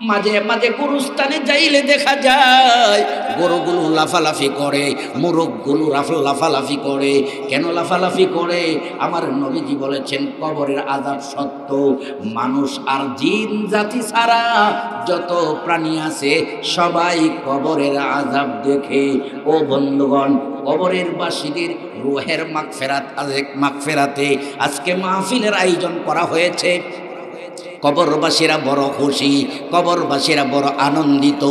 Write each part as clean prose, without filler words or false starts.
মাঝে মাঝে গুরুস্থানে যাইলে দেখা যায় গরুগুলো লাফালাফি করে, মোরগগুলো লাফালাফি করে। কেন লাফালাফি করে? আমার নবীজি বলেছেন কবরের আযাব সত্য। মানুষ আর জিন জাতি ছাড়া যত প্রাণী আছে সবাই কবরের আযাব দেখে। ও বন্ধুগণ, কবরের বাসীদের রূহের মাগফিরাতে আজকে মাহফিলের আয়োজন করা হয়েছে। কবরবাসীরা বড় খুশি, কবরবাসীরা বড় আনন্দিত।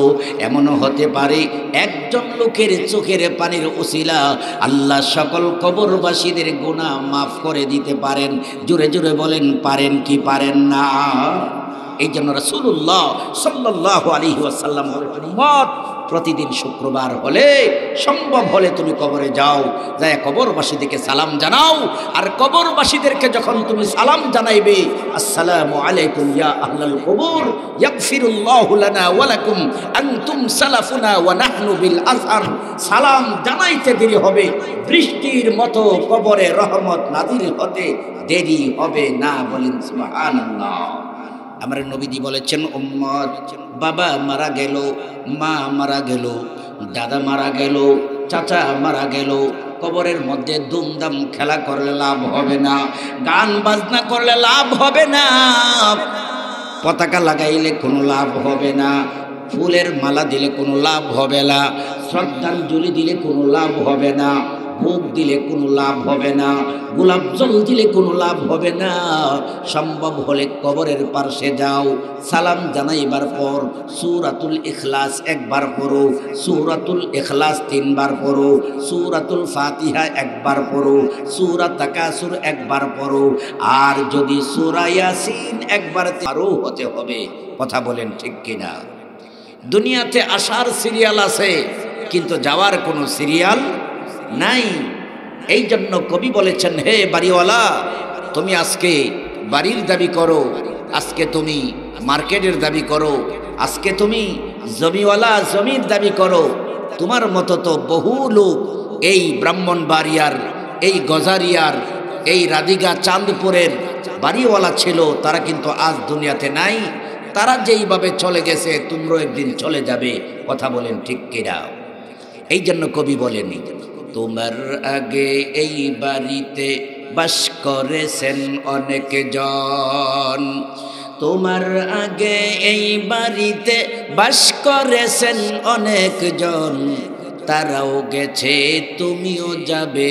এমনও হতে পারে একজন লোকের চোখের পানির উসিলা আল্লাহ সকল কবরবাসীদের গুনাহ মাফ করে দিতে পারেন। জোরে জোরে বলেন, পারেন কি পারেন না? এই জন্য রাসূলুল্লাহ সাল্লাল্লাহু আলাইহি ওয়াসাল্লাম বলেছেন, উম্মত প্রতিদিন শুক্রবার হলে সম্ভব হলে তুমি কবরে যাও, যায় কবরবাসীদেরকে সালাম জানাও। আর কবরবাসীদেরকে যখন তুমি সালাম জানাইবে, আসসালামু আলাইকুম ইয়া আহলাল কবর ইয়াগফিরুল্লাহু লানা ওয়া লাকুম আনতুম সালাফুনা ওয়া নাহনু বিল আযহার, সালাম জানাইতে দেরি হবে, বৃষ্টির মতো কবরে রহমত নাযিল হতে দেরি হবে না। বলেন সুবহানাল্লাহ। আমার নবীজি বলেছেন, উম্মত বাবা মারা গেল, মা মারা গেল, দাদা মারা গেল, চাচা মারা গেল, কবরের মধ্যে দুমদাম খেলা করলে লাভ হবে না, গান বাজনা করলে লাভ হবে না, পতাকা লাগাইলে কোনো লাভ হবে না, ফুলের মালা দিলে কোনো লাভ হবে না, শ্রদ্ধাঞ্জলি দিলে কোনো লাভ হবে না, ভোগ দিলে কোনো লাভ হবে না, গোলাপ জল দিলে কোনো লাভ হবে না। সম্ভব হলে কবরের পাশে যাও, সালাম জানাইবার পর সূরাতুল ইখলাস একবার পড়ো, সূরাতুল ইখলাস 3 বার পড়ো, সূরাতুল ফাতিহা একবার পড়ো, সূরা তাকাসুর একবার পড়ো, আর যদি সূরা ইয়াসিন একবার আরও হতে হবে। কথা বলেন ঠিক কিনা? দুনিয়াতে আসার সিরিয়াল আছে, কিন্তু যাওয়ার কোনো সিরিয়াল নাই। এই জন্য কবি বলেছেন, হে বাড়িওয়ালা, তুমি আজকে বাড়ির দাবি করো, আজকে তুমি মার্কেটের দাবি করো, আজকে তুমি জমিওয়ালা জমির দাবি করো। তোমার মতো তো বহু লোক এই ব্রাহ্মণবাড়িয়ার, এই গজারিয়ার, এই রাধিকা চাঁদপুরের বাড়িওয়ালা ছিল, তারা কিন্তু আজ দুনিয়াতে নাই। তারা যেইভাবে চলে গেছে তোমরাও একদিন চলে যাবে। কথা বলেন ঠিক কিনা? এই জন্য কবি বলেনি, তোমার আগে এই বাড়িতে বাস করেছেন অনেক জন, তোমার আগে এই বাড়িতে বাস করেছেন অনেক জন, তারাও গেছে তুমিও যাবে,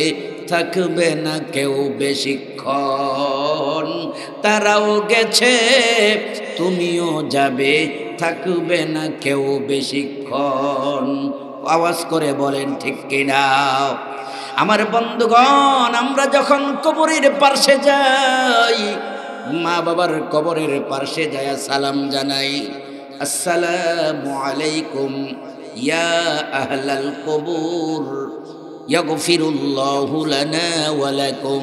থাকবে না কেউ বেশিক্ষণ, তারাও গেছে তুমিও যাবে, থাকবে না কেউ বেশিক্ষণ। আওয়াজ করে বলেন ঠিক কিনা? আমার বন্ধুগণ, আমরা যখন কবরের পাশে যাই, মা বাবার কবরের পাশে যায় সালাম জানাই, আসসালামু আলাইকুম ইয়া আহলাল কবুর ইয়াগফিরুল্লাহু লানা ওয়া লাকুম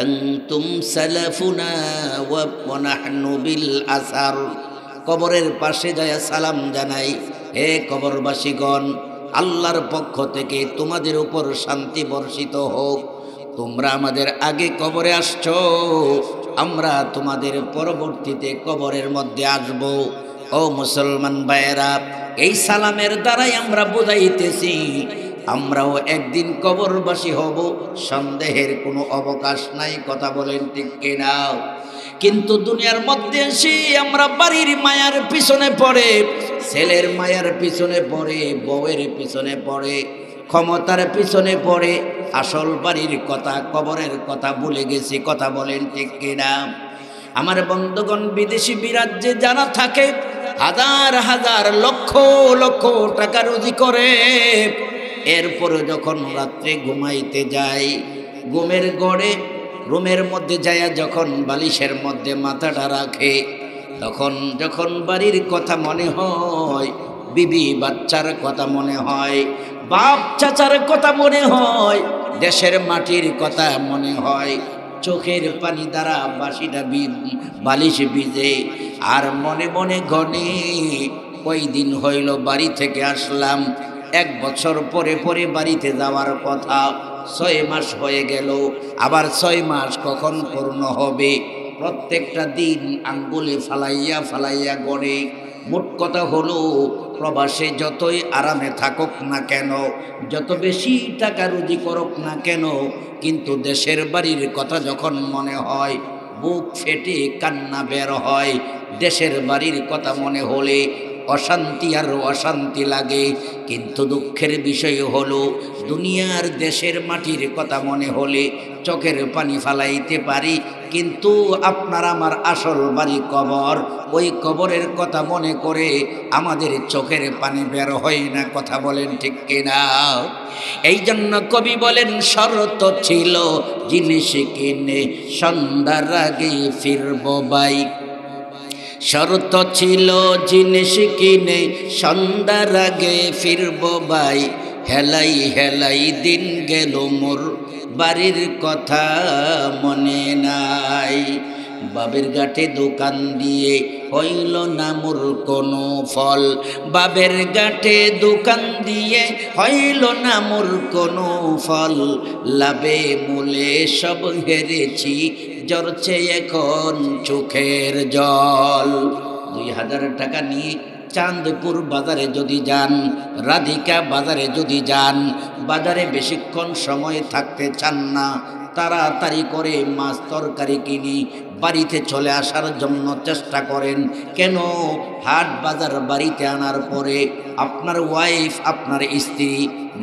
আনতুম সালাফুনা ওয়া নাহনু বিল আসার। কবরের পাশে যায় সালাম জানাই, হে কবরবাসীগণ, আল্লাহর পক্ষ থেকে তোমাদের উপর শান্তি বর্ষিত হোক। তোমরা আমাদের আগে কবরে আসছো, আমরা তোমাদের পরবর্তীতে কবরের মধ্যে আসব। ও মুসলমান ভাইয়েরা, এই সালামের দ্বারাই আমরা বুঝাইতেছি আমরাও একদিন কবরবাসী হব, সন্দেহের কোনো অবকাশ নাই। কথা বলেন ঠিক কিনা? কিন্তু দুনিয়ার মধ্যে এসে আমরা বাড়ির মায়ার পিছনে পড়ে, ছেলের মায়ার পিছনে পড়ে, বউয়ের পিছনে পড়ে, ক্ষমতার পিছনে পড়ে, আসল বাড়ির কথা, কবরের কথা ভুলে গেছি। কথা বলেন ঠিক কিনা? আমার বন্ধুগণ, বিদেশি বিরাজ্যে যারা থাকে, হাজার হাজার লক্ষ লক্ষ টাকা রুজি করে, এরপরে যখন রাত্রে ঘুমাইতে যায়, ঘুমের গড়ে রুমের মধ্যে যায়া যখন বালিশের মধ্যে মাথাটা রাখে, তখন যখন বাড়ির কথা মনে হয়, বিবি বাচ্চার কথা মনে হয়, বাপ চাচার কথা মনে হয়, দেশের মাটির কথা মনে হয়, চোখের পানি দ্বারা বালিশ ভিজে, আর মনে মনে গনে কয়দিন হইল বাড়ি থেকে আসলাম, 1 বছর পরে পরে বাড়িতে যাওয়ার কথা, 6 মাস হয়ে গেল, আবার 6 মাস কখন পূর্ণ হবে? প্রত্যেকটা দিন আঙ্গুলে ফালাইয়া ফালাইয়া গড়ে। মোট কথা হলো, প্রবাসে যতই আরামে থাকুক না কেন, যত বেশি টাকা রুজি করুক না কেন, কিন্তু দেশের বাড়ির কথা যখন মনে হয় বুক ফেটে কান্না বের হয়। দেশের বাড়ির কথা মনে হলে অশান্তি আর অশান্তি লাগে। কিন্তু দুঃখের বিষয় হলো, দুনিয়ার দেশের মাটির কথা মনে হলে চোখের পানি ফালাইতে পারি, কিন্তু আপনার আমার আসল বাড়ি কবর, ওই কবরের কথা মনে করে আমাদের চোখের পানি বের হয় না। কথা বলেন ঠিক কিনা? এই জন্য কবি বলেন, শরত ছিল জিনিস কিনে সন্ধ্যার আগে ফিরবো বাই। শরত ছিল জিনিস কিনে সন্ধ্যার আগে ফিরবো বাই। হেলাই হেলাই দিন গেল মোর বাড়ির কথা মনে নাই। বাবের ঘাটে দোকান দিয়ে হইল না মোর কোনো ফল। বাবের ঘাটে দোকান দিয়ে হইল না মোর কোনো ফল। লাভে মূলে সব হেরেছি, জরছে এখন চোখের জল। 2000 টাকা নিয়ে চাঁদপুর বাজারে যদি যান, রাধিকা বাজারে যদি যান, বাজারে বেশিক্ষণ সময় থাকতে চান না, তাড়াতাড়ি করে মাছ তরকারি কিনে বাড়িতে চলে আসার জন্য চেষ্টা করেন। কেন? হাট বাজার বাড়িতে আনার পরে আপনার ওয়াইফ, আপনার স্ত্রী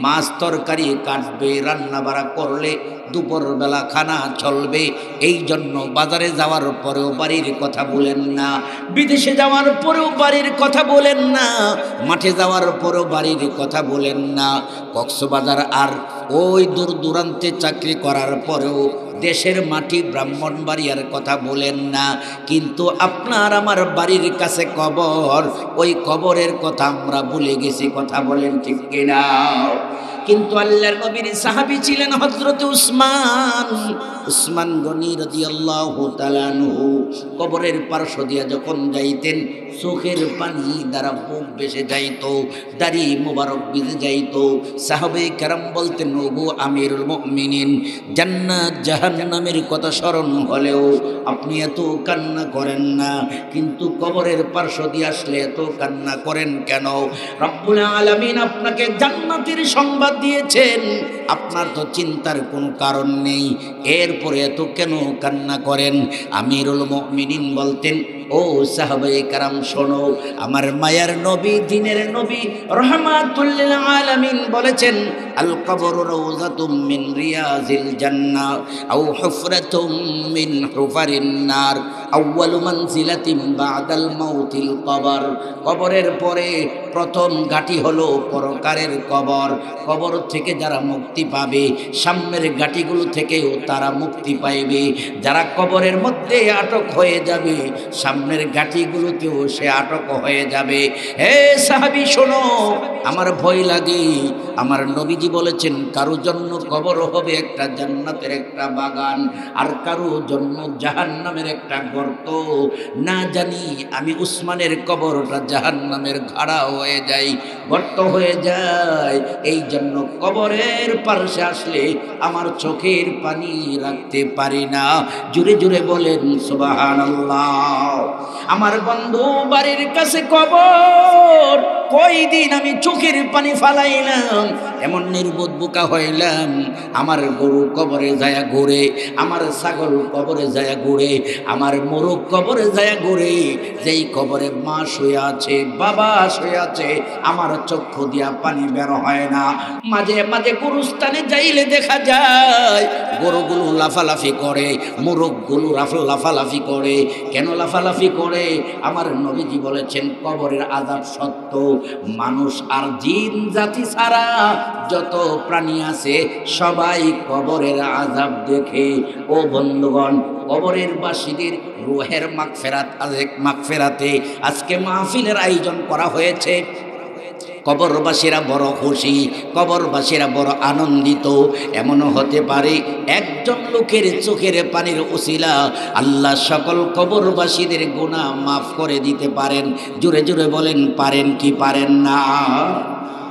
মাছ তরকারি কাটবে, রান্না বাড়া করলে দুপুরবেলা খানা চলবে। এই জন্য বাজারে যাওয়ার পরেও বাড়ির কথা বলেন না, বিদেশে যাওয়ার পরেও বাড়ির কথা বলেন না, মাঠে যাওয়ার পরেও বাড়ির কথা বলেন না, কক্সবাজার আর ওই দূর দূরান্তে চাকরি করার পরেও দেশের মাটি ব্রাহ্মণবাড়িয়ার কথা বলেন না। কিন্তু আপনার আমার বাড়ির কাছে কবর, ওই কবরের কথা আমরা ভুলে গেছি। কথা বলেন ঠিক কিনা? কিন্তু আল্লাহর নবীর সাহাবী ছিলেন হযরত উসমান গনি রাদিয়াল্লাহু তাআলা আনহু। কবরের পার্শ্ব দিয়া যখন যাইতেন, চোখের পানি দ্বারা বুক ভেসে যাইত, দাড়ি মোবারক ভিজে যাইত। সাহাবায়ে কেরাম বলতেন, ওগো আমিরুল মুমিনিন, জান্নাত জাহান্নামের কথা স্মরণ হলেও আপনি এত কান্না করেন না, কিন্তু কবরের পার্শ্ব দিয়ে আসলে এত কান্না করেন কেন? রব্বুল আলামিন আপনাকে জান্নাতের সংবাদ দিয়েছেন, আপনার তো চিন্তার কোনো কারণ নেই, এরপরে এত কেন কান্না করেন? আমিরুল মুমিনিন বলতেন, ও সাহাবায়ে কেরাম শোনো, আমার মায়ার নবী, দ্বীনের নবী, রাহমাতুল লিল আলামিন বলেছেন, আল কবরু রাউযাতুম মিন রিয়াজিল জান্নাহ আও হুফরাতুম মিন হুফারিন নার আউয়ালু মানজিলাতিন বাদাল মাউতিল কবর। কবরের পরে প্রথম ঘাঁটি হলো পরকারের কবর। কবর থেকে যারা মুক্তি পাবে, সামনের ঘাঁটিগুলো থেকেও তারা মুক্তি পাইবে। যারা কবরের মধ্যে আটক হয়ে যাবে, সামনের ঘাঁটিগুলোতেও সে আটক হয়ে যাবে। হে সাহাবী শোনো, আমার ভয় লাগে। আমার নবীজি বলেছেন, কারো জন্য কবর হবে একটা জান্নাতের একটা বাগান, আর কারো জন্য জাহান্নামের একটা গর্ত। না জানি আমি উসমানের কবরটা জাহান্নামের গাড়া হয়ে যাই, গর্ত হয়ে যায়। এই জন্য কবরের পাশে আসলে আমার চোখের পানি রাখতে পারি না। জুড়ে জুড়ে বলেন সুবহানাল্লাহ। আমার বন্ধু বাড়ির কাছে কবর, কয়দিন আমি চোখের পানি ফালাইলাম, এমন নির্বোধ বোকা হইলাম। আমার গরু কবরে যায় ঘুরে, আমার ছাগল কবরে যায় ঘুরে, আমার মোরগ কবরে যায় ঘুরে। যেই কবরে মা শুয়ে আছে, বাবা শুয়ে আছে, আমার চক্ষু দিয়া পানি বের হয় না। মাঝে মাঝে গুরুস্থানে যাইলে দেখা যায় গরুগুলো লাফালাফি করে, মোরগগুলো লাফালাফি করে। কেন লাফালাফি করে? আমার নবীজি বলেছেন, কবরের আযাব সত্য। মানুষ আর জিন জাতি ছাড়া যত প্রাণী আছে সবাই কবরের আযাব দেখে। ও বন্ধুগণ, কবরের বাসীদের রূহের মাগফিরাতে আজকে মাহফিলের আয়োজন করা হয়েছে। কবরবাসীরা বড় খুশি, কবরবাসীরা বড় আনন্দিত। এমনও হতে পারে একজন লোকের চোখের পানির উসিলা আল্লাহ সকল কবরবাসীদের গুনাহ মাফ করে দিতে পারেন। জোরে জোরে বলেন, পারেন কি পারেন না?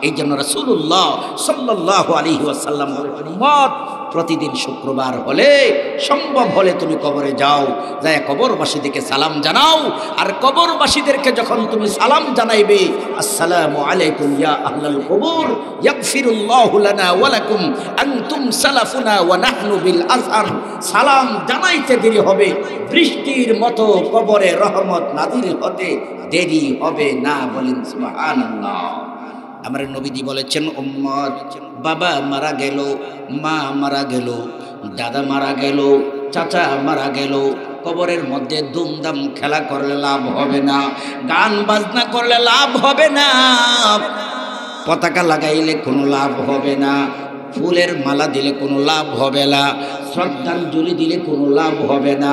এই জন্য রাসূলুল্লাহ সাল্লাল্লাহু আলাইহি ওয়াসাল্লাম বলেছেন, উম্মত প্রতিদিন শুক্রবার হলে সম্ভব হলে তুমি কবরে যাও, যায় কবরবাসীদেরকে সালাম জানাও। আর কবরবাসীদেরকে যখন তুমি সালাম জানাইবে, আসসালামু আলাইকুম ইয়া আহলাল কবর ইয়াগফিরুল্লাহু লানা ওয়া লাকুম আনতুম সালাফুনা ওয়া নাহনু বিল আযহার, সালাম জানাইতে দেরি হবে, বৃষ্টির মতো কবরে রহমত নাযিল হতে দেরি হবে না। বলেন সুবহানাল্লাহ। আমার নবীজি বলেছেন, উম্মত, বাবা মারা গেল, মা মারা গেল, দাদা মারা গেল, চাচা মারা গেল, কবরের মধ্যে দুমদাম খেলা করলে লাভ হবে না, গান বাজনা করলে লাভ হবে না, পতাকা লাগাইলে কোনো লাভ হবে না, ফুলের মালা দিলে কোনো লাভ হবে না, শ্রদ্ধাঞ্জলি দিলে কোনো লাভ হবে না,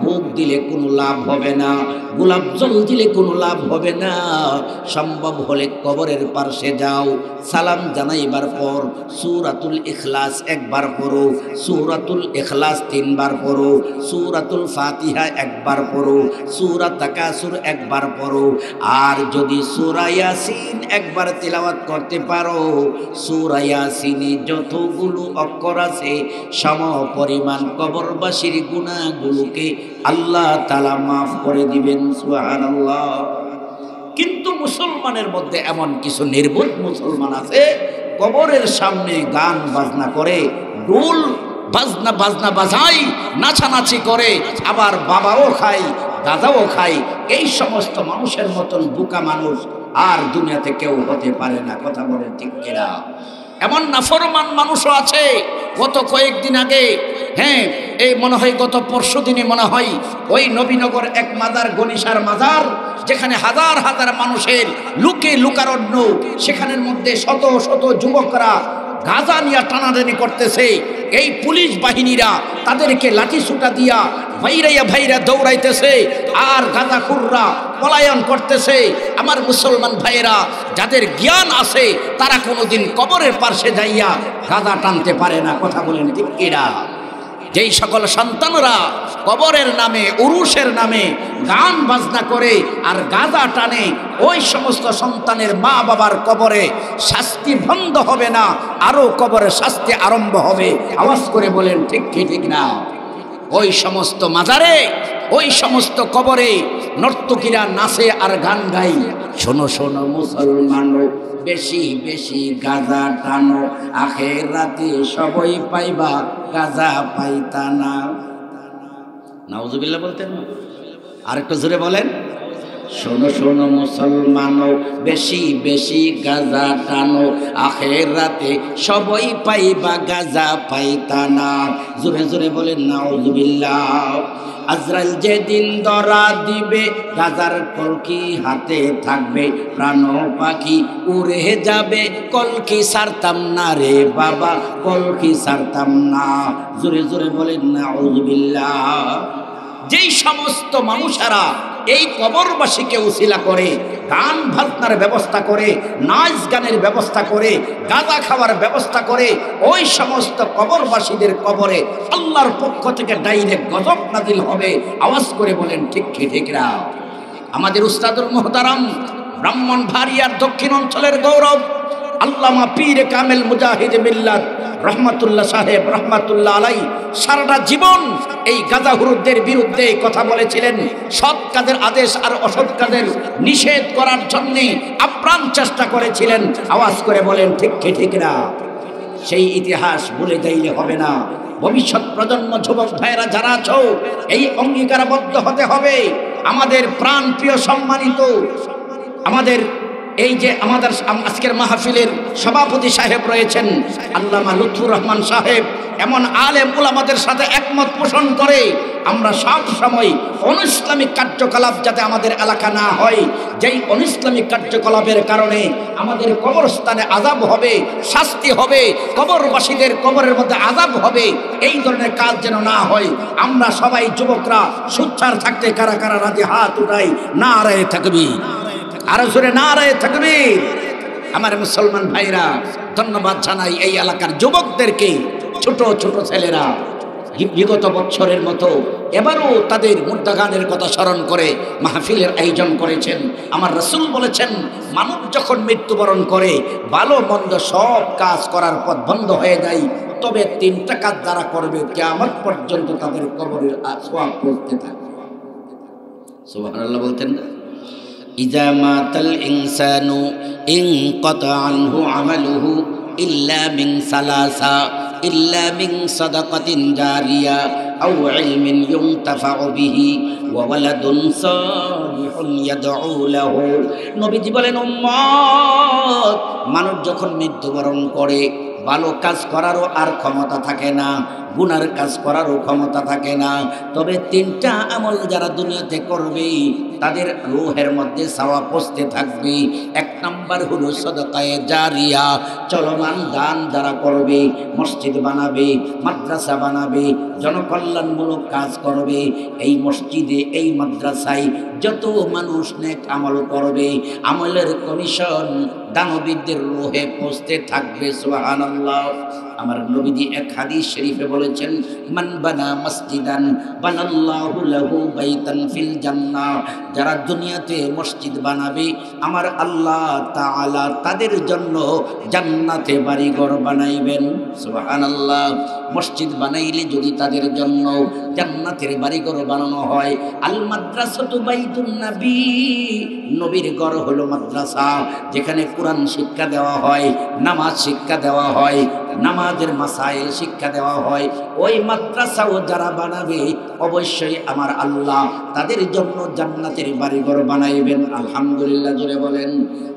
ভোগ দিলে কোনো লাভ হবে না, গোলাপ জল দিলে কোনো লাভ হবে না। সম্ভব হলে কবরের পাশে যাও, সালাম জানাইবার পর সূরাতুল ইখলাস একবার পড়ো, সূরাতুল ইখলাস 3 বার পড়ো, সূরাতুল ফাতিহা একবার পড়ো, সূরা তাকাসুর একবার পড়ো। আর যদি সূরা ইয়াসিন একবার তিলাওয়াত করতে পারো, সূরা ইয়াসিনে যতগুলো অক্ষর আছে সম পরিমাণ কবরবাসীর গুনাহগুলোকে আল্লাহ তাআলা মাফ করে দিবেন। সুবহানাল্লাহ। কিন্তু মুসলমানের মধ্যে এমন কিছু নির্বোধ মুসলমান আছে, কবরের সামনে গান বাজনা করে, ঢোল বাজনা বাজায়, নাচানাচি করে, আবার বাবাও খায়, দাদাও খায়। এই সমস্ত মানুষের মতন বোকা মানুষ আর দুনিয়াতে কেউ হতে পারে না। কথা বলেন ঠিক কিনা? এমন নাফরমান মানুষও আছে। গত কয়েকদিন আগে, এই মনে হয় গত পরশু দিনে মনে হয়, ওই নবীনগর এক মাজার, গনিশার মাজার, যেখানে হাজার হাজার মানুষের লুকে লুকারণ্য, সেখানের মধ্যে শত শত যুবকরা গাঁজা নিয়ে টানাটানি করতেছে। এই পুলিশ বাহিনীরা তাদেরকে লাঠি সুটা দিয়া ভাইরা দৌড়াইতেছে, আর গাঁজাখুররা পলায়ন করতেছে। আমার মুসলমান ভাইয়েরা, যাদের জ্ঞান আছে তারা কোনোদিন কবরের পাশে যাইয়া গাঁজা টানতে পারে না। কথা বলেন ঠিক কিনা? যেই সকল সন্তানরা কবরের নামে, উরুসের নামে গান বাজনা করে আর গাঁজা টানে, ওই সমস্ত সন্তানের মা বাবার কবরে শাস্তি বন্ধ হবে না, আরো কবরে শাস্তি আরম্ভ হবে। আওয়াজ করে বলেন ঠিক কি ঠিক না? ওই সমস্ত মাজারে, ওই সমস্ত কবরে নর্তকীরা নাচে আর গান গাই। শোনো শোনো মুসলমান, বেশি বেশি গাঁজা টানো, আখেরাতে সবই পাইবা, গাঁজা পাইতা না। নাউজুবিল্লাহ বলতেন না? আরেকটু জোরে বলেন। শোনো শোনো মুসলমান, বেশি বেশি গাঁজা টানো, আখেরাতে সবই পাইবা, গাঁজা পাইতা না। জোরে জোরে বলেন নাউজুবিল্লাহ। আজরাইল যেদিন ধরা দিবে, গাজার কলকি হাতে থাকবে, প্রাণ পাখি উড়ে যাবে, কলকি ছাড়তাম না রে বাবা, কলকি ছাড়তাম না। জোরে জোরে বলেন নাউজুবিল্লাহ। যেই সমস্ত মানুষেরা এই কবরবাসীকে উসিলা করে, গান বাজনার ব্যবস্থা করে, নাচ গানের ব্যবস্থা করে, গাঁজা খাওয়ার ব্যবস্থা করে, ওই সমস্ত কবরবাসীদের কবরে আল্লাহর পক্ষ থেকে ডাইরেক্ট গজব নাজিল হবে। আওয়াজ করে বলেন ঠিক কি ঠিক না? আমাদের উস্তাদুল মুহতারাম, ব্রাহ্মণবাড়িয়ার দক্ষিণ অঞ্চলের গৌরব, আল্লামা পীর কামেল মুজাহিদ মিল্লাত রহমাতুল্লাহ সাহেব রহমাতুল্লাহ আলাই সারাটা জীবন এই গাঁজাখুরদের বিরুদ্ধে কথা বলেছিলেন। সৎ কাজের আদেশ আর অসৎ কাজের নিষেধ করার জন্য আপ্রাণ চেষ্টা করেছিলেন। আওয়াজ করে বলেন ঠিক কি ঠিক না? সেই ইতিহাস ভুলে যাইলে হবে না। ভবিষ্যৎ প্রজন্ম, যুবক ভাইয়েরা যারা আছো, এই অঙ্গীকারবদ্ধ হতে হবে। আমাদের প্রাণ প্রিয় সম্মানিত, আমাদের এই যে আমাদের আজকের মাহফিলের সভাপতি সাহেব রয়েছেন আল্লামা লুৎফুর রহমান সাহেব, এমন আলেম উলামাদের সাথে একমত পোষণ করে আমরা সব সময় অনৈসলামিক কার্যকলাপ যাতে আমাদের এলাকা না হয়, যেই অনৈসলামিক কার্যকলাপের কারণে আমাদের কবরস্থানে আযাব হবে, শাস্তি হবে, কবরবাসীদের কবরের মধ্যে আযাব হবে, এই ধরনের কাজ যেন না হয়। আমরা সবাই যুবকরা সোচ্চার থাকতে কারা কারা রাজি হাত উঠাই, নারায়ে তাকবীর, আরো জোরে নারায়ে তাকবীর। আমার মুসলমান ভাইরা, ধন্যবাদ জানাই এই এলাকার যুবকদেরকে। ছোট ছোট ছেলেরা বিগত বছরের মতো এবারও তাদের মুর্দাগানের কথা স্মরণ করে মাহফিলের আয়োজন করেছেন। আমার রাসূল বলেছেন, মানুষ যখন মৃত্যুবরণ করে ভালো মন্দ সব কাজ করার পথ বন্ধ হয়ে যায়, তবে 3টা কাজ যারা করবে কিয়ামত পর্যন্ত তাদের কবরের সওয়াব পৌঁছতে থাকবে। সুবহানাল্লাহ বলতেন না? ইযা মাতাল ইনসানু ইনকাতা আনহু আমালুহু ইল্লা মিন সালাসা ইল্লা মিন সাদাকাতিন জারিয়া আও ইলমিন ইউনতাফাউ বিহি ওয়া ওয়ালাদুন সালিহুন ইয়াদউ লাহু। নবীজি বলেন, উম্মত, মানুষ যখন মৃত্যুবরণ করে ভালো কাজ করারও আর ক্ষমতা থাকে না, গুনার কাজ করারও ক্ষমতা থাকে না। তবে 3টা আমল যারা দুনিয়াতে করবে তাদের রূহের মধ্যে সওয়াব পৌঁছতে থাকবে। 1 নাম্বার হলো সাদাকায়ে জারিয়া, চলমান দান যারা করবে, মসজিদ বানাবে, মাদ্রাসা বানাবে, জনকল্যাণমূলক কাজ করবে। এই মসজিদে, এই মাদ্রাসায় যত মানুষ নেক আমল করবে, আমলের কমিশন দানবীদের রূহে পৌঁছতে থাকবে। সুবহানাল্লাহ। আমার নবীজি এক হাদিস শরীফে বলেছেন, মান বানা মসজিদান বানাল্লাহু লাহু বাইতান ফিল জান্নাহ। যারা দুনিয়াতে মসজিদ বানাবে, আমার আল্লাহ তাআলা তাদের জন্য জান্নাতে বাড়িঘর বানাইবেন। সুবহানাল্লাহ। মসজিদ বানাইলে যদি তাদের জন্য জান্নাতের বাড়িঘর বানানো হয়, আল মাদ্রাসাতু বাইতুন নবী, নবীর ঘর হলো মাদ্রাসা, যেখানে কোরআন শিক্ষা দেওয়া হয়, নামাজ শিক্ষা দেওয়া হয়, নামাজের মাসাইল শিক্ষা দেওয়া হয়। ওই মাদ্রাসাও যারা বানাবে, অবশ্যই আমার আল্লাহ তাদের জন্য জান্নাতের বাড়িঘর বানাইবেন। আলহামদুলিল্লাহ জোরে বলেন।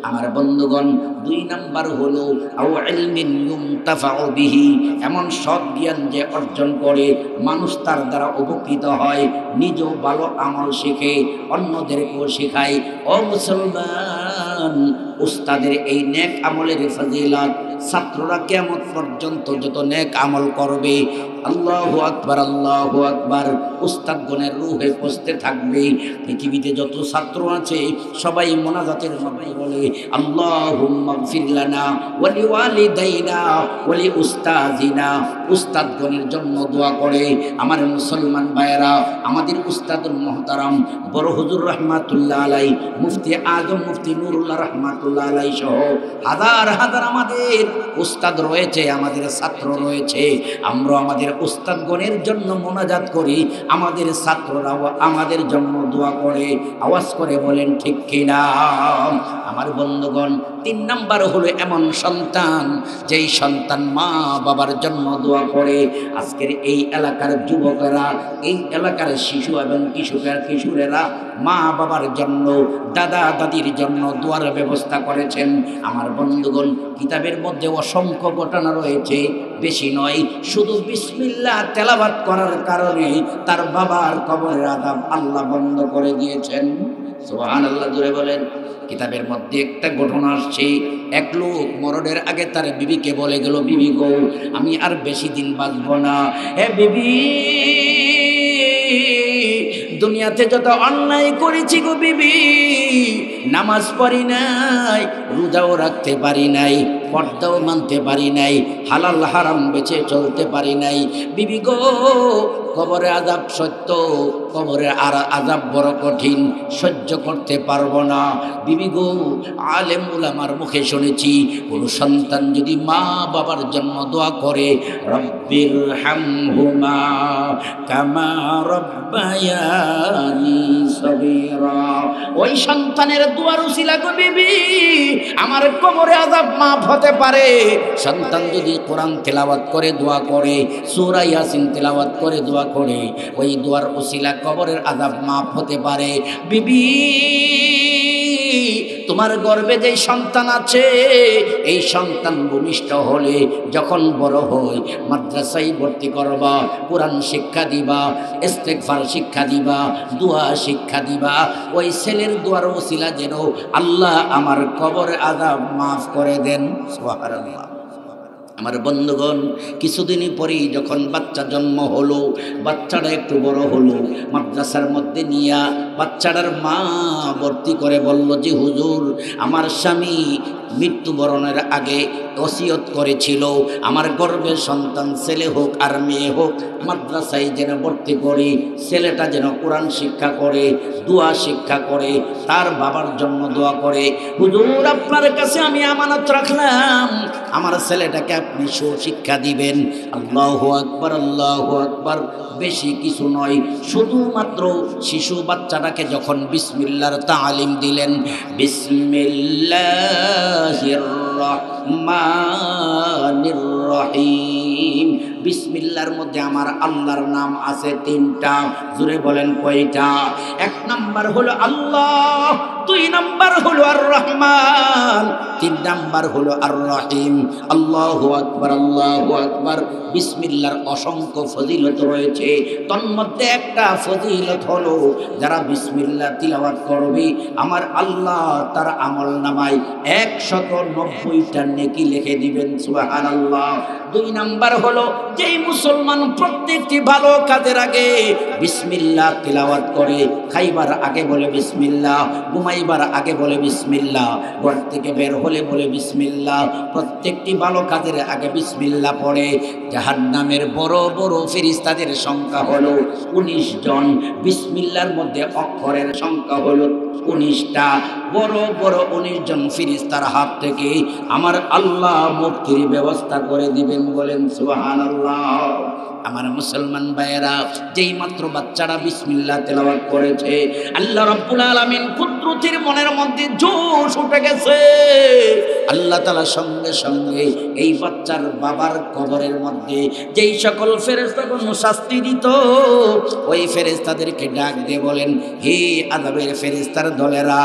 আমার বন্ধুগণ, 2 নাম্বার হলো আও ইলমিন ইউনতাফাউ বিহি, এমন সৎ জ্ঞান যে অর্জন করে মানুষ তার দ্বারা উপকৃত হয়, নিজেও ভালো আমল শিখে অন্যদেরকেও শেখায়। ও মুসলমান, উস্তাদের এই নেক আমলের ফজিলত ছাত্ররা কিয়ামত পর্যন্ত যত নেক আমল করবে, আল্লাহু আকবার, আল্লাহু আকবার, উস্তাদগণের রূহে পৌঁছতে থাকবে। পৃথিবীতে যত ছাত্র আছে সবাই মোনাজাতের মধ্যে বলে, আল্লাহুম্মা গফির লানা ওয়া লিওয়ালিদাইনা ওয়া লিউস্তাযিনা। উস্তাদগণের জন্য দোয়া করে। আমার মুসলমান ভাইয়েরা, আমাদের উস্তাদুল মুহতারাম বড় হুজুর রাহমাতুল্লাহ আলাই, মুফতি আজম মুফতি নুরুল্লাহ রাহমাতুল্লাহ আলাই সহ হাজার হাজার আমাদের উস্তাদ রয়েছে, আমাদের ছাত্র রয়েছে। আমরা আমাদের উস্তাদগণের জন্য মোনাজাত করি, আমাদের ছাত্ররাও আমাদের জন্য দোয়া করে। আওয়াজ করে বলেন ঠিক কিনা? আমার বন্ধুগণ, 3 নাম্বার হলো এমন সন্তান, যেই সন্তান মা বাবার জন্য দোয়া করে। আজকের এই এলাকার যুবকেরা, এই এলাকার শিশু এবং কিশোরেরা মা বাবার জন্য, দাদা দাদির জন্য দোয়ার ব্যবস্থা করেছেন। আমার বন্ধুগণ, কিতাবের মধ্যে অসংখ্য ঘটনা রয়েছে, বেশি নয়, শুধু বিসমিল্লাহ তেলাওয়াত করার কারণে তার বাবার কবরের আযাব আল্লাহ বন্ধ করে দিয়েছেন। সুবহানাল্লাহ জোরে বলেন। কিতাবের মধ্যে একটা ঘটনা আসছে, এক লোক মরণের আগে তার বিবিকে বলে গেল, বিবি গো, আমি আর বেশি দিন বাঁচব না। হে বিবি, দুনিয়াতে যত অন্যায় করেছি গো বিবি, নামাজ পড়ি নাই, রোজাও রাখতে পারি নাই, পর্দাও মানতে পারি নাই, হালাল হারাম বেঁচে চলতে পারি নাই। বিবি গো, কবরে আযাব সত্য, কবরে আর আযাব বড় কঠিন, সহ্য করতে পারবো না। বিবি গো, আলেম উলামার মুখে শুনেছি, কোন সন্তান যদি মা বাবার জন্য দোয়া করে, রব্বির হামহুমা কামা রব্বায়ানি সগীরা, ওই সন্তানের দোয়ার উসিলা গো বিবি আমার কবরে আযাব মাফ হতে পারে। সন্তান যদি কোরআন তেলাওয়াত করে দোয়া করে, সূরা ইয়াসিন তেলাওয়াত করে দোয়া করে, ওই দোয়ার উসিলা কবরের আযাব মাফ হতে পারে। বিবি, তোমার গর্ভে যে সন্তান আছে, এই সন্তান ভূমিষ্ঠ হলে যখন বড় হয় মাদ্রাসায় ভর্তি করবা, কোরআন শিক্ষা দিবা, ইস্তেগফার শিক্ষা দিবা, দোয়া শিক্ষা দিবা। ওই ছেলের দোয়ার ওসিলা যেন আল্লাহ আমার কবরের আযাব মাফ করে দেন। সুবহানাল্লাহ। আমার বন্ধুগণ, কিছুদিনই পরেই যখন বাচ্চা জন্ম হলো, বাচ্চাটা একটু বড় হলো, মাদ্রাসার মধ্যে নিয়া বাচ্চাটার মা ভর্তি করে বলল যে হুজুর, আমার স্বামী মৃত্যুবরণের আগে ওসিয়ত করেছিল আমার গর্ভের সন্তান ছেলে হোক আর মেয়ে হোক মাদ্রাসায় যেন ভর্তি করি, ছেলেটা যেন কোরআন শিক্ষা করে, দোয়া শিক্ষা করে, তার বাবার জন্য দোয়া করে। হুজুর, আপনার কাছে আমি আমানত রাখলাম, আমার ছেলেটাকে আপনি আপনি সুশিক্ষা দিবেন। আল্লাহু আকবার, আল্লাহু আকবার। বেশি কিছু নয়, শুধুমাত্র শিশু বাচ্চাটাকে যখন বিসমিল্লাহর তালিম দিলেন, বিসমিল্লাহির রহমানির রহিম। বিসমিল্লাহর মধ্যে আমার আল্লাহর নাম আছে 3টা। জোরে বলেন কয়টা? 1 নাম্বার হলো আল্লাহ, 2 নাম্বার হলো আর রহমান, 3 নাম্বার হলো আর রহিম। আল্লাহু আকবার, আল্লাহু আকবার। বিসমিল্লাহর অসংখ্য ফজিলত রয়েছে, তন্মধ্যে একটা ফজিলত হলো যারা বিসমিল্লাহ তিলাওয়াত করবে আমার আল্লাহ তার আমলনামায় 190টা নেকি লিখে দিবেন। সুবহানাল্লাহ। 2 নাম্বার হলো যেই মুসলমান প্রত্যেকটি ভালো কাজের আগে বিসমিল্লাহ তিলাওয়াত করে, খাইবার আগে বলে বিসমিল্লাহ, ঘুমাইবার আগে বলে বিসমিল্লাহ, ঘর থেকে বের হলে বলে বিসমিল্লাহ, প্রত্যেকটি ভালো কাজের আগে বিসমিল্লাহ পড়ে, জাহান্নামের বড় বড় ফেরেশতাদের সংখ্যা হলো 19 জন। বিসমিল্লাহর মধ্যে অক্ষরের সংখ্যা হলো 19টা। বড় বড় 19 জন ফেরেশতার হাত থেকে আমার আল্লাহ মুক্তির ব্যবস্থা করে দিবেন। বলেন সুবহানাল্লাহ। আমার মুসলমান ভাইয়েরা, যেই মাত্র বাচ্চারা বিসমিল্লাহ তেলাওয়াত করেছে, আল্লাহ রাব্বুল আলামিন কুদরতের মনের মধ্যে জোশ উঠে গেছে। আল্লাহ তাআলা সঙ্গে সঙ্গে এই বাচ্চার বাবার কবরের মধ্যে যেই সকল ফেরেশতাগণ শাস্তি দিত, ওই ফেরেশতাদেরকে ডাক দিয়ে বলেন, হে আযাবের ফেরেশতার দলেরা,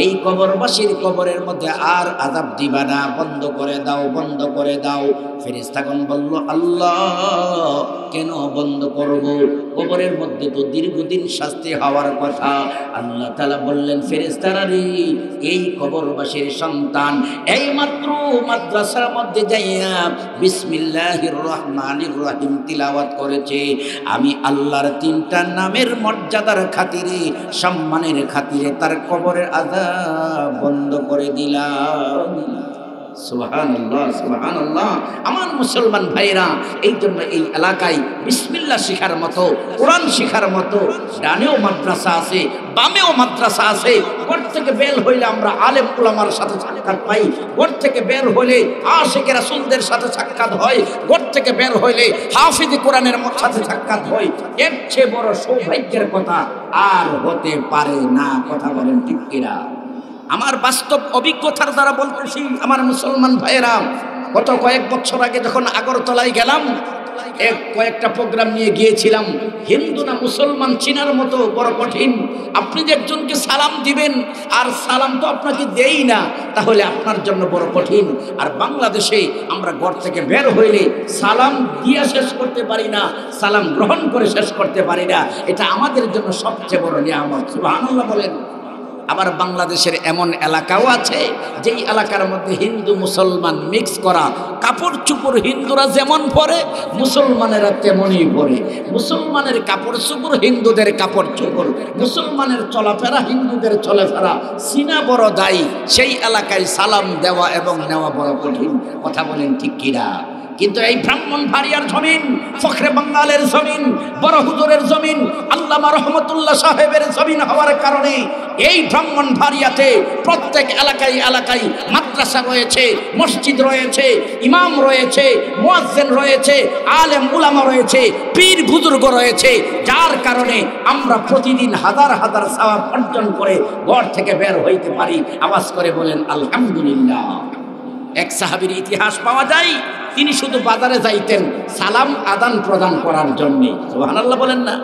এই কবরবাসীর কবরের মধ্যে আর আযাব দিবা না, বন্ধ করে দাও, বন্ধ করে দাও। ফেরেশতাগণ বলল, আল্লাহ কেন বন্ধ করব? কবরের মধ্যে তো দীর্ঘদিন শাস্তি হওয়ার কথা। আল্লাহ তাআলা বললেন, ফেরেশতারা রে, এই কবরবাসীর সন্তান এই মাত্র মাদ্রাসার মধ্যে যাইয়া বিসমিল্লাহির রহমানির রহিম তিলাওয়াত করেছে, আমি আল্লাহর 3টা নামের মর্যাদার খাতিরে, সম্মানের খাতিরে তার কবরের আযাব বন্ধ করে দিলাম। সুবহানাল্লাহ, সুবহানাল্লাহ। আমার মুসলমান ভাইরা, এই জন্য এই এলাকায় বিসমিল্লাহ শিখার মতো, কোরআন শিখার মতো ডানেও মাদ্রাসা আছে, বামেও মাদ্রাসা আছে। ঘর থেকে বের হইলে আমরা আলেম উলামার সাথে সাক্ষাৎ পাই, ঘর থেকে বের হইলে আশিকে রাসূলদের সাথে সাক্ষাৎ হয়, ঘর থেকে বের হইলে হাফিজ কোরআনের সাথে সাক্ষাৎ হয়। এর চেয়ে বড় সৌভাগ্যের কথা আর হতে পারে না। কথা বলেন ঠিক কিনা? আমার বাস্তব অভিজ্ঞতার দ্বারা বলতেছি আমার মুসলমান ভাইয়েরা, গত কয়েক বছর আগে যখন আগরতলায় গেলাম, কয়েকটা প্রোগ্রাম নিয়ে গিয়েছিলাম। হিন্দু না মুসলমান চিনার মতো বড় কঠিন। আপনি যে একজনকে সালাম দিবেন আর সালাম তো আপনাকে দেই না, তাহলে আপনার জন্য বড় কঠিন। আর বাংলাদেশে আমরা ঘর থেকে বের হইলে সালাম দিয়ে শেষ করতে পারি না, সালাম গ্রহণ করে শেষ করতে পারি না। এটা আমাদের জন্য সবচেয়ে বড় নিয়ামত। সুবহানাল্লাহ বলেন। আবার বাংলাদেশের এমন এলাকাও আছে যেই এলাকার মধ্যে হিন্দু মুসলমান মিক্স করা, কাপড় চোপড় হিন্দুরা যেমন পরে মুসলমানেরা তেমনই পরে, মুসলমানের কাপড় চোপড় হিন্দুদের কাপড় চোপড়, মুসলমানের চলাফেরা হিন্দুদের চলাফেরা, সিনা বড় দায়ী। সেই এলাকায় সালাম দেওয়া এবং নেওয়া বড় কঠিন। কথা বলেন ঠিক কিনা? কিন্তু এই ব্রাহ্মণবাড়িয়ার জমিন, ফখরে বাঙ্গালের জমিন, বড় হুজুরের জমিন, আল্লামা রহমতুল্লাহ সাহেবের জমিন হওয়ার কারণে এই ব্রাহ্মণবাড়িয়াতে প্রত্যেক এলাকায় এলাকায় মাদ্রাসা রয়েছে, মসজিদ রয়েছে, ইমাম রয়েছে, মুয়াজ্জিন রয়েছে, আলেম উলামা রয়েছে, পীর বুজুর্গ রয়েছে, যার কারণে আমরা প্রতিদিন হাজার হাজার সওয়াব অর্জন করে ঘর থেকে বের হইতে পারি। আওয়াজ করে বলেন আলহামদুলিল্লাহ। এক সাহাবীর ইতিহাস পাওয়া যায়, তিনি শুধু বাজারে যাইতেন সালাম আদান প্রদান করার জন্যে। সুবহানাল্লাহ বলেন না?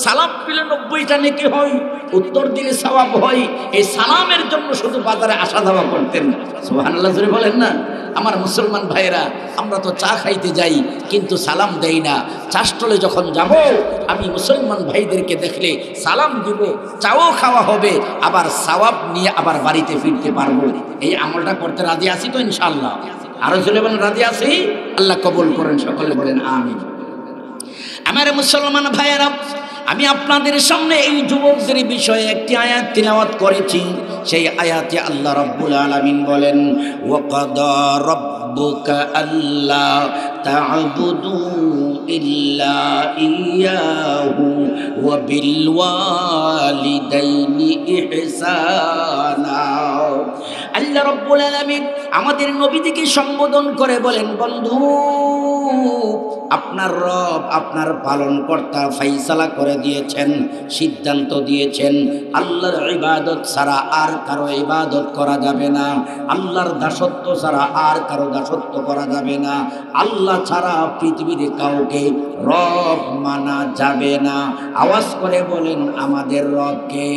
সালাম পেলে 90টা নেকি হয়, উত্তর দিলে সওয়াব হয়। এই সালামের জন্য শুধু বাজারে আসা যাওয়া করতেন। সুবহানাল্লাহ জোরে বলেন না? আমার মুসলমান ভাইয়েরা, আমরা তো চা খাইতে যাই কিন্তু সালাম দেই না। চা স্টলে যখন যাব, আমি মুসলমান ভাইদেরকে দেখলে সালাম দিব, চাও খাওয়া হবে, আবার সওয়াব নিয়ে আবার বাড়িতে ফিরতে পারবো। এই আমলটা করতে রাজি আছি তো ইনশাআল্লাহ? আরো চলে বলেন রাজি আছি। আল্লাহ কবুল করেন, সকলে বলেন আমিন। আমার মুসলমান ভাইয়েরা, আমি আপনাদের সামনে এই যুবকদের বিষয়ে একটি আয়াত তিলাওয়াত করেছি। সেই আয়াতে আল্লাহ রাব্বুল আলামিন বলেন, ওয়াকাদা রাব্বুকা আল্লা তা'বুদু ইল্লা ইয়াহু ওয়া বিল ওয়ালিদাইনি ইহসানা। আল্লাহ রাব্বুল আলামিন আমাদের নবীকে সম্বোধন করে বলেন, বন্ধু আপনার রব আপনার পালনকর্তা ফাইসালা করে দিয়েছেন, সিদ্ধান্ত দিয়েছেন আল্লাহর ইবাদত ছাড়া আর কারো ইবাদত করা যাবে না, আল্লাহর দাসত্ব ছাড়া আর কারো দাসত্ব করা যাবে না, আল্লাহ ছাড়া পৃথিবীর কাউকে রব মানা যাবে না। আওয়াজ করে বলেন আমাদের রব কে?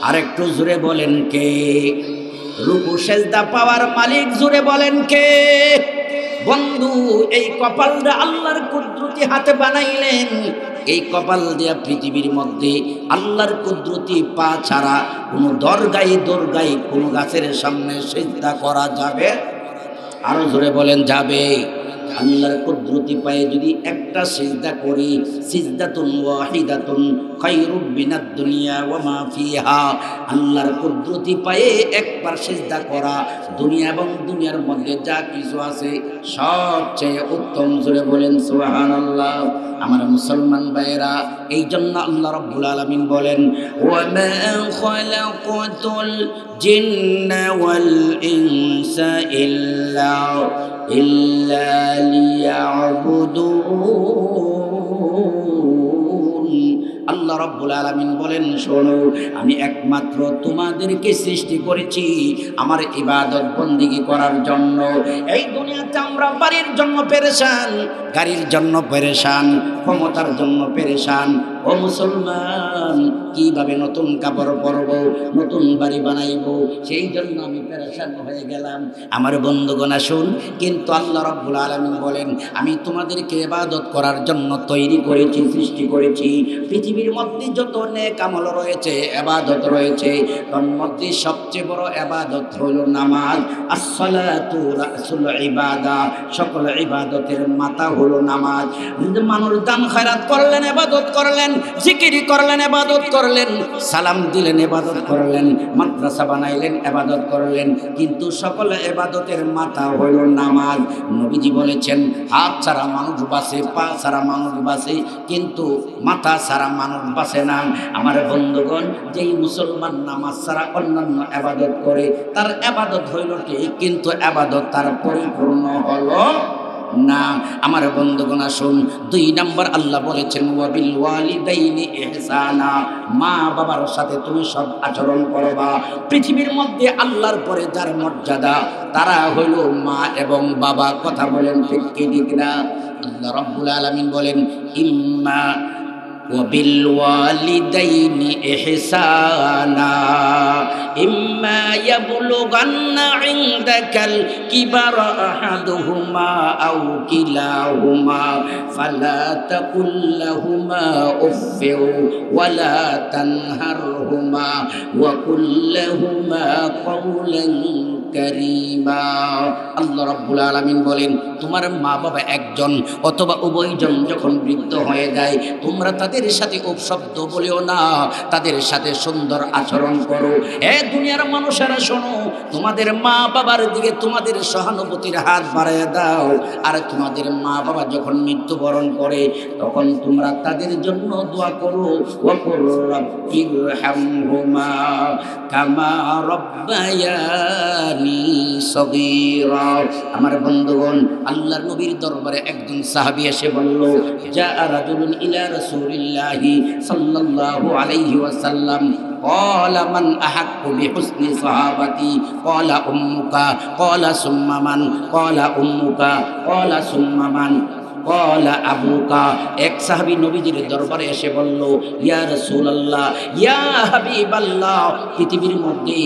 আরেকটু জোরে বলেন কে? রুকু সেজদা পাওয়ার মালিক জোরে বলেন কে? বন্ধু এই কপালটা আল্লাহর কুদরতি হাতে বানাইলেন, এই কপাল দিয়া পৃথিবীর মধ্যে আল্লাহর কুদরতি পা ছাড়া কোনো দরগায় কোনো গাছের সামনে সিজদা করা যাবে? আরো জোরে বলেন যাবে? আল্লাহর কুদরতি পায়ে যদি একটা সিজদা করি, সিজদাতুন ওয়াহিদাতুন খায়রুম মিনাদ দুনিয়া ওয়া মা ফিহা, আল্লাহর কুদরতি পায়ে একবার সিজদা করা দুনিয়া এবং দুনিয়ার মধ্যে যা কিছু আছে সবচেয়ে উত্তম। জোরে বলেন সুবহানাল্লাহ। আমার মুসলমান ভাইরা, এই জন্য আল্লাহ রাব্বুল আলামিন বলেন, ওয়া মা খালাকাতুল জিন্না ওয়াল ইনসা ইল্লা লিয়াবুদুন। আল্লাহ রাব্বুল আলামিন বলেন, শোনো আমি একমাত্র তোমাদেরকে সৃষ্টি করেছি আমার ইবাদত বন্দেগী করার জন্য। এই দুনিয়াতে আমরা বাড়ির জন্য পেরেশান, গাড়ির জন্য পেরেশান, ক্ষমতার জন্য পেরেশান। ও মুসলমান, কিভাবে নতুন কাপড় পরব, নতুন বাড়ি বানাইব, সেই জন্য আমি পেরেশান হয়ে গেলাম। আমার বন্ধুগণ আসুন, কিন্তু আল্লাহ রাব্বুল আলামিন বলেন আমি তোমাদেরকে ইবাদত করার জন্য তৈরি করেছি, সৃষ্টি করেছি। পৃথিবীর মধ্যে যত নেক আমল রয়েছে, ইবাদত রয়েছে, তার মধ্যে সবচেয়ে বড় ইবাদত হলো নামাজ। আসসালাতু রাসুল ইবাদা, সকল ইবাদতের মাথা হলো নামাজ। মানুষ দান খয়রাত করলেন, ইবাদত করলেন, জিকির করলেন, ইবাদত করলেন, সালাম দিলেন, ইবাদত করলেন, মাদ্রাসা বানাইলেন, ইবাদত করলেন, কিন্তু সকল ইবাদতের মাথা হলো নামাজ। নবীজি বলেছেন হাত ছাড়া মানুষ বাঁচে, পা ছাড়া মানুষ বাঁচে, কিন্তু মাথা ছাড়া মানুষ বাঁচে না। আমার বন্ধুগণ, যেই মুসলমান নামাজ ছাড়া অন্যান্য ইবাদত করে তার ইবাদত হইল ঠিক, কিন্তু ইবাদত তার পরিপূর্ণ হলো না। আমার বন্ধুগণ আসুন, 2 নম্বর আল্লাহ বলেছেন ওয়াবিল ওয়ালিদাইনি ইহসানা, মা বাবার সাথে তুমি সব আচরণ করবা। পৃথিবীর মধ্যে আল্লাহর পরে যার মর্যাদা তারা হইল মা এবং বাবা। কথা বলেন ঠিক কি ঠিক না? আল্লাহ রাব্বুল আলামিন বলেন ইম্মা ওয়াবিল ওয়ালিদাইনি ইহসানা ইম্মা ইয়াবলুগান্না ইনদাকাল কিবারা আহাদুহুমা আও কিলাহুমা ফালা তাকুল লাহুমা উফফিন ওয়ালা তানহারহুমা ওয়া কুল লাহুমা কাওলান কারীমা। আল্লাহ রাব্বুল আলামিন বলেন তোমার মা বাবা একজন অথবা উভয়জন যখন বৃদ্ধ হয়ে যায়, তোমরা তাদের সাথে উপশব্দ বলিও না, তাদের সাথে সুন্দর আচরণ করো। দুনিয়ার মানুষেরা শোনো, তোমাদের মা বাবার দিকে তোমাদের সহানুভূতির হাত বাড়ায় দাও। আর তোমাদের মা বাবা যখন মৃত্যুবরণ করে তখন তোমরা তাদের জন্য দোয়া করো, ওয়াকুর রাব্বিরহামহুমা কামা রাব্বায়ানি সগীরা। আমার বন্ধুগণ, আল্লাহর নবীর দরবারে একজন সাহাবী এসে বলল, জা রাজুলুন ইলা রাসূলিল্লাহি সাল্লাল্লাহু আলাইহি ওয়াসাল্লাম قال من أحق بحسن صحابتي قال أمك قال ثم من قال أمك قال ثم من قال أبوك। এক সাহাবী নবীজির দরবারে এসে বলল, ইয়া রাসূলুল্লাহ, ইয়া হাবিবাল্লাহ, পৃথিবীর মধ্যে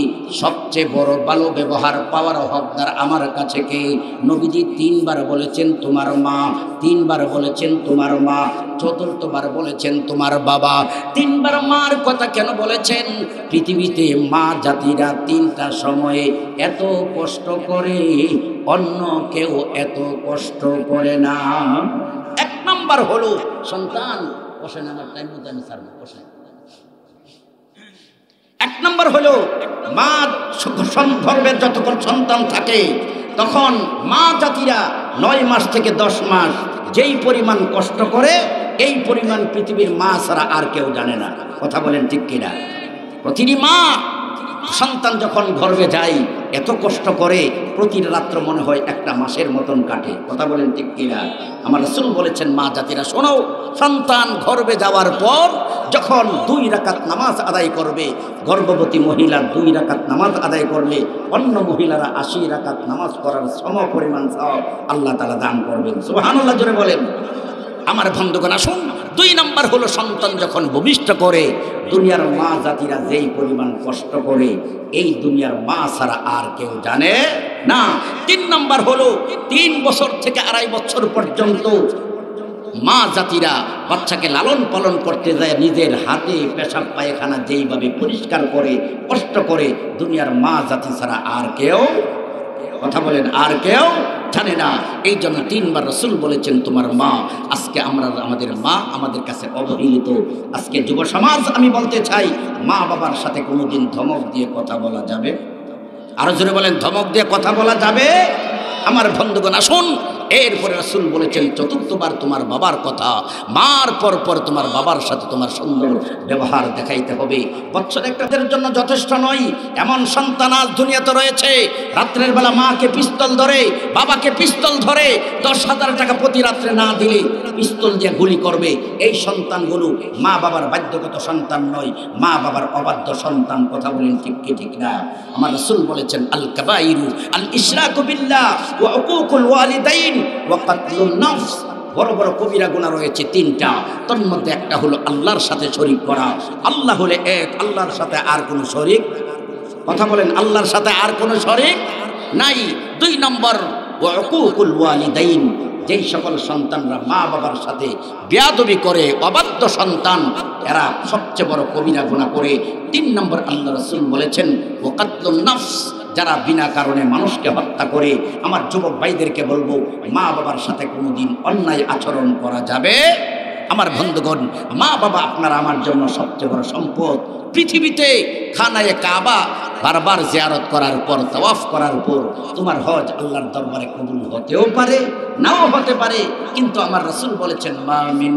সবচেয়ে বড় ভালো ব্যবহার পাওয়ার হকদার আমার কাছে কে? নবীজি 3 বার বলেছেন তোমার মা, 3 বার বলেছেন তোমার মা, 4বার বলেছেন তোমার বাবা। 3 বার মার কথা কেন বলেছেন? পৃথিবীতে মা জাতিরা 3টা সময়ে এত কষ্ট করে, অন্য কেউ এত কষ্ট করে না। 1 নাম্বার হলো সন্তান। বসেন, আমার টাইম মতো আমি ছাড়বো, বসেন। 1 নাম্বার হলো মা গর্ভে যতক্ষণ সন্তান থাকে তখন মা জাতিরা 9 মাস থেকে 10 মাস যেই পরিমাণ কষ্ট করে, এই পরিমাণ পৃথিবীর মা ছাড়া আর কেউ জানে না। কথা বলেন ঠিক কিনা? প্রতিটি মা সন্তান যখন গর্ভে যায় এত কষ্ট করে, প্রতি রাত্র মনে হয় একটা মাসের মতন কাটে। কথা বলেন ঠিক কিনা? আমার রাসূল বলেছেন, মা জাতিরা শোনো, সন্তান গর্ভে যাওয়ার পর যখন 2 রাকাত নামাজ আদায় করবে, গর্ভবতী মহিলা 2 রাকাত নামাজ আদায় করলে অন্য মহিলারা 80 রাকাত নামাজ করার সম পরিমাণ সওয়াব আল্লাহ তাআলা দান করবেন। সুবহানাল্লাহ জোরে বলেন। আমার বন্ধুগণ আসুন, 2 নাম্বার হলো সন্তান যখন ভূমিষ্ঠ করে, দুনিয়ার মা জাতিরা যেই পরিমাণ কষ্ট করে এই দুনিয়ার মা ছাড়া আর কেউ জানে না। 3 নাম্বার হলো 3 বছর থেকে 2.5 বছর পর্যন্ত মা জাতিরা বাচ্চাকে লালন পালন করতে যায়, নিজের হাতে পেশাব পায়খানা যেইভাবে পরিষ্কার করে কষ্ট করে দুনিয়ার মা জাতি ছাড়া আর কেউ, কথা বলেন, আর কেউ জানে না। এই জন্য 3 বার রাসূল বলেছেন তোমার মা। আজকে আমাদের মা আমাদের কাছে অবহেলিত। আজকে যুব সমাজ আমি বলতে চাই, মা বাবার সাথে কোনোদিন ধমক দিয়ে কথা বলা যাবে? আরো জোরে বলেন, ধমক দিয়ে কথা বলা যাবে? আমার বন্ধুগণ আসুন, এরপরে রাসূল বলেছেন 4বার তোমার বাবার কথা, মার পর তোমার বাবার সাথে তোমার সুন্দর ব্যবহার দেখাইতে হবে। বছর একটাদের জন্য যথেষ্ট নয়, এমন সন্তান আজ দুনিয়াতে রয়েছে রাত্রের বেলা মাকে পিস্তল ধরে, বাবাকে পিস্তল ধরে 10,000 টাকা প্রতি রাত্রে না দিলে পিস্তল দিয়ে গুলি করবে। এই সন্তানগুলো মা বাবার বাধ্যগত সন্তান নয়, মা বাবার অবাধ্য সন্তান। কথা বলেন ঠিক কি ঠিক না? আমার রাসূল বলেছেন, আল কাবাইরু আল ইশরাকু বিল্লাহ ওয়া উকুকুল ওয়ালিদাইন ওয়া কাতলুন নাফস। বড় বড় কবিরা গুনাহ রয়েছে 3টা, তার মধ্যে একটা হলো আল্লাহর সাথে শরীক করা। আল্লাহ হলে এক, আল্লাহর সাথে আর কোনো শরীক, কথা বলেন, আল্লাহর সাথে আর কোনো শরীক নাই। 2 নম্বর ওয়া উকুকুল ওয়ালিদাইন, যেই সকল সন্তানরা মা বাবার সাথে বেয়াদবি করে, অবাধ্য সন্তান, এরা সবচেয়ে বড় কবিরা গুনাহ করে। 3 নম্বর আল্লাহ রাসূল বলেছেন ওয়া কাতলুন নাফস, যারা বিনা কারণে মানুষকে হত্যা করে। আমার যুবক ভাইদেরকে বলবো, মা বাবার সাথে কোনোদিন অন্যায় আচরণ করা যাবে? আমার বন্ধুগণ, মা বাবা আপনারা আমার জন্য সবচেয়ে বড় সম্পদ। পৃথিবীতে খানায়ে কাবা বারবার জিয়ারত করার পর, তাওয়াফ করার পর তোমার হজ আল্লাহর দরবারে কবুল হতেও পারে, নাও হতে পারে। কিন্তু আমার রাসূল বলেছেন, মা মিন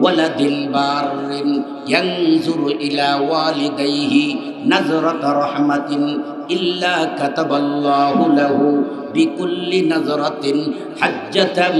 ওয়ালাদিল বারিন ইয়ানজুরু ইলা ওয়ালিদাইহি নাজরাত রাহমাতিন ইল্লা কাতাবাল্লাহু লাহু বিকুল্লি নাজরাতিন হাজ্জাতাম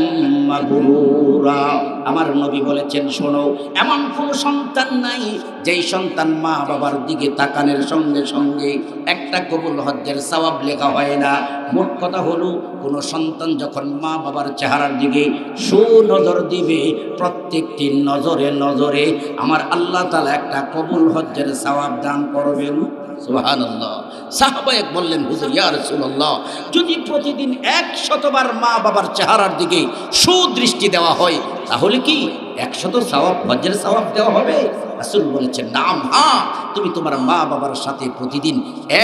মাবরুরা। আমার নবী বলেছেন, শোনো, এমন কোনো সন্তান নাই যেই সন্তান মা বাবার দিকে তাকানোর সঙ্গে সঙ্গে একটা কবুল হজ্জের সওয়াব লেখা হয় না। মোট কথা হলো, কোনো সন্তান যখন মা বাবার চেহারার দিকে সুনজর দিবে, প্রত্যেকটি নজরে নজরে আমার আল্লাহ তাআলা একটা কবুল হজ্জের সওয়াব দান করবেন। সুবহানাল্লাহ। সাহাবায়ে বললেন, হুজুর ইয়া রাসূলুল্লাহ, যদি প্রতিদিন 100 বার মা বাবার চেহারার দিকে সুদৃষ্টি দেওয়া হয়, তাহলে কি 100 সওয়াব, হজ্জের সওয়াব দেওয়া হবে? রাসূল বলেছেন, নাম, হ্যাঁ, তুমি তোমার মা বাবার সাথে প্রতিদিন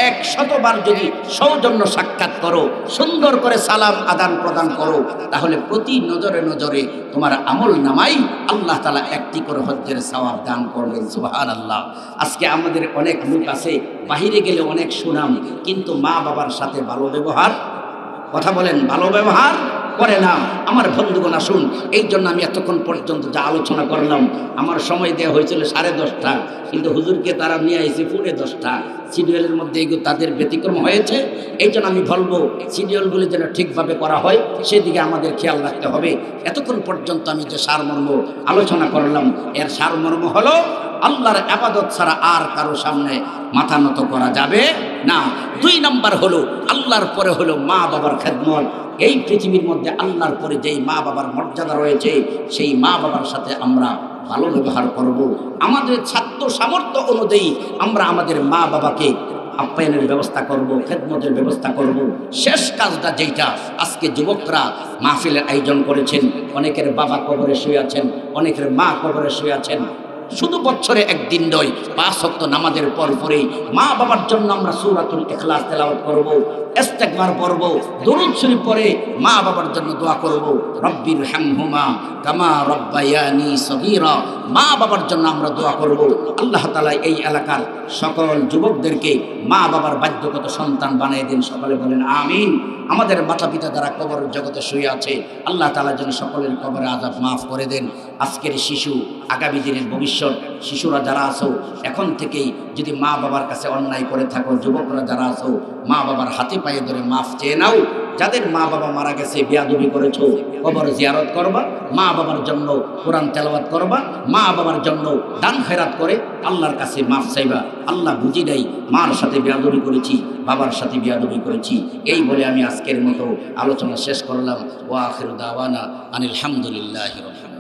100 বার যদি সৌজন্য সাক্ষাৎ করো, সুন্দর করে সালাম আদান প্রদান করো, তাহলে প্রতি নজরে নজরে তোমার আমল নামাই আল্লাহ তাআলা একটি করে হজ্জের সওয়াব দান করবেন। সুবহানাল্লাহ। আজকে আমাদের অনেক লোক আছে, বাহিরে গেলে অনেক সুনাম, কিন্তু মা বাবার সাথে ভালো ব্যবহার, কথা বলেন, ভালো ব্যবহার করে না। আমার বন্ধুগণ আসুন, এই জন্য আমি এতক্ষণ পর্যন্ত যা আলোচনা করলাম, আমার সময় দেওয়া হয়েছিল 10:30, কিন্তু হুজুরকে তারা নিয়ে এসে 10:45। সিরিয়ালের মধ্যে এগুলো তাদের ব্যতিক্রম হয়েছে। এই জন্য আমি বলবো, সিরিয়ালগুলি যেন ঠিকভাবে করা হয় সেদিকে আমাদের খেয়াল রাখতে হবে। এতক্ষণ পর্যন্ত আমি যে সারমর্ম আলোচনা করলাম, এর সারমর্ম হলো, আল্লাহর ইবাদত ছাড়া আর কারো সামনে মাথা নত করা যাবে না। 2 নম্বর হলো, আল্লাহর পরে হলো মা বাবার খেদমত। এই পৃথিবীর মধ্যে আল্লাহর পরে যেই মা বাবার মর্যাদা রয়েছে, সেই মা বাবার সাথে আমরা ভালো ব্যবহার করব। আমাদের ছাত্র সামর্থ্য অনুযায়ী আমরা আমাদের মা বাবাকে আপ্যায়নের ব্যবস্থা করব, খেদমতের ব্যবস্থা করব। শেষ কাজটা যেটা, আজকে যুবকরা মাহফিলের আয়োজন করেছেন, অনেকের বাবা কবরে শুয়ে আছেন, অনেকের মা কবরে শুয়ে আছেন। শুধু বছরে একদিন নয়, 5 ওয়াক্ত নামাজের পর পরে মা বাবার জন্য আমরা সূরাতুল ইখলাস তেলাওয়াত করব, ইস্তেগফার পড়ব, দরুদ শরীফ পড়ে মা বাবার জন্য দোয়া করব, রব্বির হামহুমা কামা রব্বায়ানি সগীরা। মা বাবার জন্য আমরা দোয়া করব। আল্লাহ তাআলা এই এলাকার সকল যুবকদেরকে মা বাবার বাধ্যগত সন্তান বানিয়ে দিন। সকলে বলেন আমিন। আমাদের মাতা পিতা যারা কবর জগতে শুয়ে আছে, আল্লাহ তাআলা যেন সকলের কবরের আযাব মাফ করে দেন। আজকের শিশু আগামী দিনের ভবিষ্যৎ। শিশুরা যারা আছো এখন থেকেই যদি মা বাবার কাছে অন্যায় করে থাকো, যুবকরা যারা আছো মা বাবার হাতে পায়ে ধরে মাফ চেয়ে নাও। যাদের মা বাবা মারা গেছে, বেয়াদবি করেছো, কবর জিয়ারত করবা, মা বাবার জন্য কোরআন তেলাওয়াত করবা, মা বাবার জন্য দান খেরাত করে আল্লাহর কাছে মাফ চাইবা। আল্লাহ বুঝি নাই মার সাথে বেয়াদবি করেছি, বাবার সাথে বেয়াদবি করেছি। এই বলে আমি আজকের মতো আলোচনা শেষ করলাম। ওয়া আখিরু দাওয়ানা আনিল হামদুলিল্লাহি রাব্বিল আলামিন।